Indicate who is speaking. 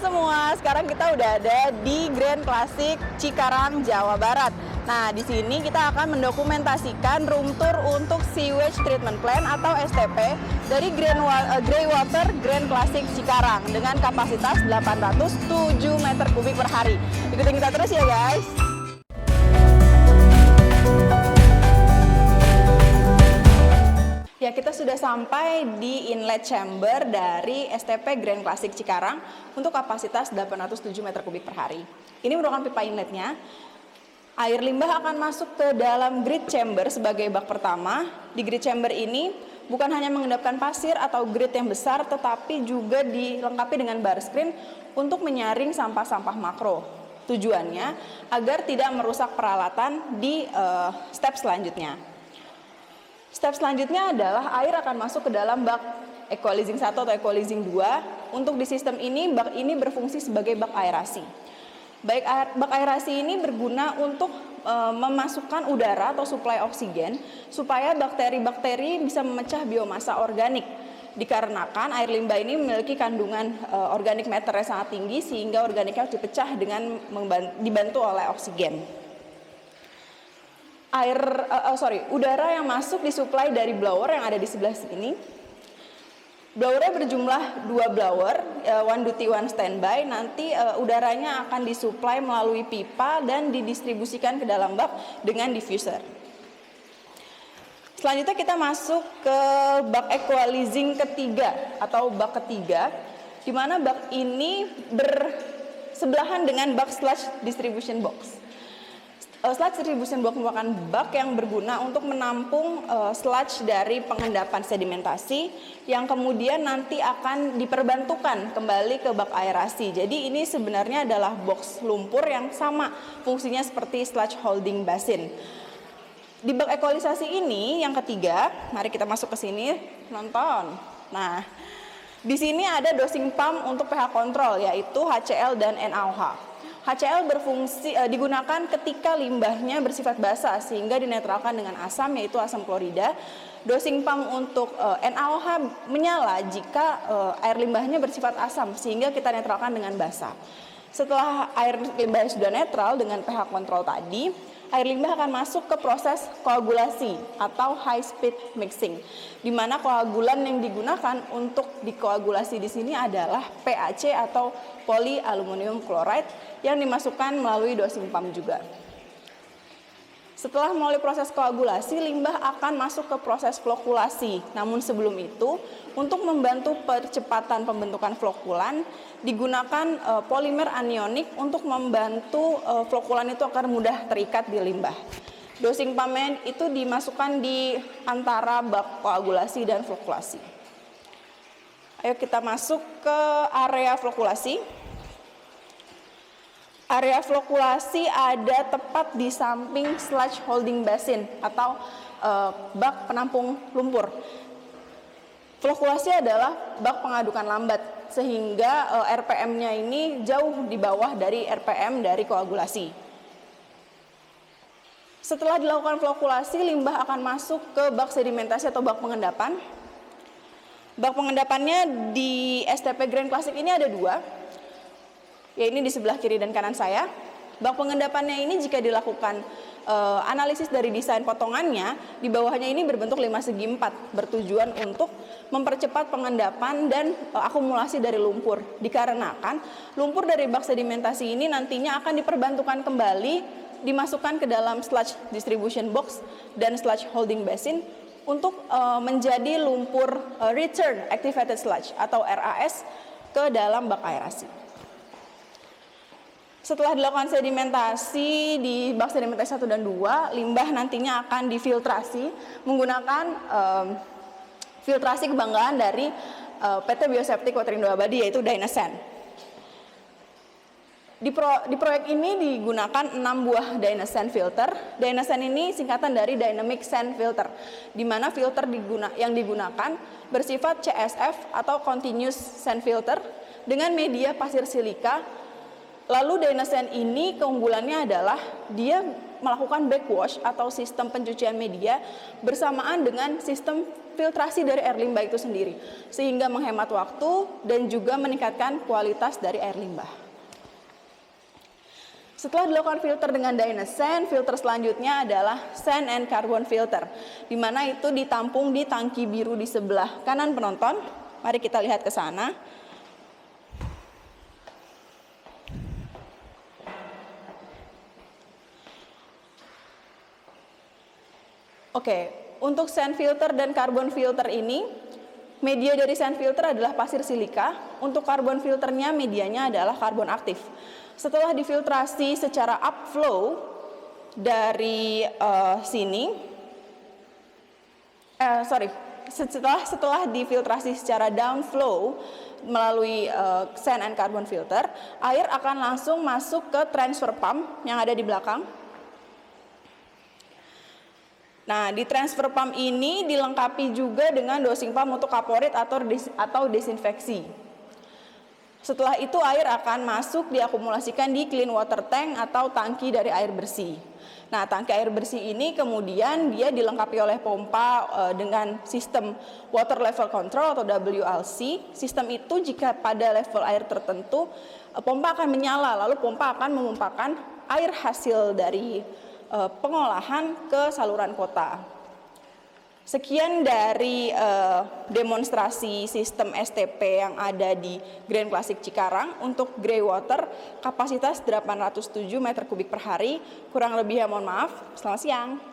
Speaker 1: semua, sekarang kita udah ada di Grand Classic Cikarang, Jawa Barat. Nah, di sini kita akan mendokumentasikan room tour untuk Sewage Treatment Plant atau STP dari Greywater Grand Classic Cikarang dengan kapasitas 807 meter kubik per hari. Ikutin kita terus ya guys. Ya, kita sudah sampai di inlet chamber dari STP Grand Classic Cikarang untuk kapasitas 807 meter kubik per hari. Ini merupakan pipa inletnya. Air limbah akan masuk ke dalam grid chamber sebagai bak pertama. Di grid chamber ini bukan hanya mengendapkan pasir atau grid yang besar, tetapi juga dilengkapi dengan bar screen untuk menyaring sampah-sampah makro. Tujuannya agar tidak merusak peralatan di step selanjutnya. Step selanjutnya adalah air akan masuk ke dalam bak equalizing 1 atau equalizing 2. Untuk di sistem ini, bak ini berfungsi sebagai bak aerasi. Bak aerasi ini berguna untuk memasukkan udara atau suplai oksigen supaya bakteri-bakteri bisa memecah biomasa organik. Dikarenakan air limbah ini memiliki kandungan organik matter yang sangat tinggi sehingga organiknya dipecah dengan dibantu oleh oksigen. Udara yang masuk disuplai dari blower yang ada di sebelah sini. Blowernya berjumlah 2 blower, one duty, one standby. Nanti udaranya akan disuplai melalui pipa dan didistribusikan ke dalam bak dengan diffuser. Selanjutnya kita masuk ke bak equalizing ketiga atau bak ketiga, di mana bak ini bersebelahan dengan bak sludge distribution box. Sludge distribution box merupakan bak yang berguna untuk menampung sludge dari pengendapan sedimentasi yang kemudian nanti akan diperbantukan kembali ke bak aerasi. Jadi ini sebenarnya adalah box lumpur yang sama fungsinya seperti sludge holding basin. Di bak equalisasi ini yang ketiga, mari kita masuk ke sini nonton. Nah, di sini ada dosing pump untuk pH control yaitu HCl dan NaOH. HCl berfungsi digunakan ketika limbahnya bersifat basah sehingga dinetralkan dengan asam yaitu asam klorida. Dosing pump untuk NaOH menyala jika air limbahnya bersifat asam sehingga kita netralkan dengan basah. Setelah air limbah sudah netral dengan pH kontrol tadi, air limbah akan masuk ke proses koagulasi atau high speed mixing, di mana koagulan yang digunakan untuk dikoagulasi di sini adalah PAC atau polyaluminium chloride yang dimasukkan melalui dosing pump juga. Setelah melalui proses koagulasi, limbah akan masuk ke proses flokulasi. Namun sebelum itu, untuk membantu percepatan pembentukan flokulan, digunakan polimer anionik untuk membantu flokulan itu agar mudah terikat di limbah. Dosing pump itu dimasukkan di antara bak koagulasi dan flokulasi. Ayo kita masuk ke area flokulasi. Area flokulasi ada tepat di samping sludge holding basin atau bak penampung lumpur. Flokulasi adalah bak pengadukan lambat sehingga RPM-nya ini jauh di bawah dari RPM dari koagulasi. Setelah dilakukan flokulasi, limbah akan masuk ke bak sedimentasi atau bak pengendapan. Bak pengendapannya di STP Grand Classic ini ada 2. Ya, ini di sebelah kiri dan kanan saya. Bak pengendapannya ini jika dilakukan analisis dari desain potongannya, di bawahnya ini berbentuk 5 segi 4, bertujuan untuk mempercepat pengendapan dan akumulasi dari lumpur. Dikarenakan lumpur dari bak sedimentasi ini nantinya akan diperbantukan kembali, dimasukkan ke dalam sludge distribution box dan sludge holding basin untuk menjadi lumpur return activated sludge atau RAS ke dalam bak aerasi. Setelah dilakukan sedimentasi di bak sedimentasi 1 dan 2, limbah nantinya akan difiltrasi menggunakan filtrasi kebanggaan dari PT Bioseptic Water Indo Abadi yaitu Dynasan. Di proyek ini digunakan 6 buah Dynasan filter. Dynasan ini singkatan dari Dynamic Sand Filter, di mana filter yang digunakan bersifat CSF atau Continuous Sand Filter dengan media pasir silika. Lalu Dynasan ini keunggulannya adalah dia melakukan backwash atau sistem pencucian media bersamaan dengan sistem filtrasi dari air limbah itu sendiri, sehingga menghemat waktu dan juga meningkatkan kualitas dari air limbah. Setelah dilakukan filter dengan Dynasan, filter selanjutnya adalah sand and carbon filter, di mana itu ditampung di tangki biru di sebelah kanan penonton. Mari kita lihat ke sana. Oke, untuk sand filter dan carbon filter ini, media dari sand filter adalah pasir silika. Untuk carbon filternya, medianya adalah karbon aktif. Setelah difiltrasi secara upflow dari setelah difiltrasi secara downflow melalui sand and carbon filter, air akan langsung masuk ke transfer pump yang ada di belakang. Nah, di transfer pump ini dilengkapi juga dengan dosing pump untuk kaporit atau desinfeksi. Setelah itu air akan masuk diakumulasikan di clean water tank atau tangki dari air bersih. Nah, tangki air bersih ini kemudian dia dilengkapi oleh pompa dengan sistem water level control atau WLC. Sistem itu jika pada level air tertentu, pompa akan menyala, lalu pompa akan memumpakan air hasil dari pengolahan ke saluran kota. Sekian dari demonstrasi sistem STP yang ada di Grand Classic Cikarang untuk grey water kapasitas 807 meter kubik per hari. Kurang lebihnya mohon maaf. Selamat siang.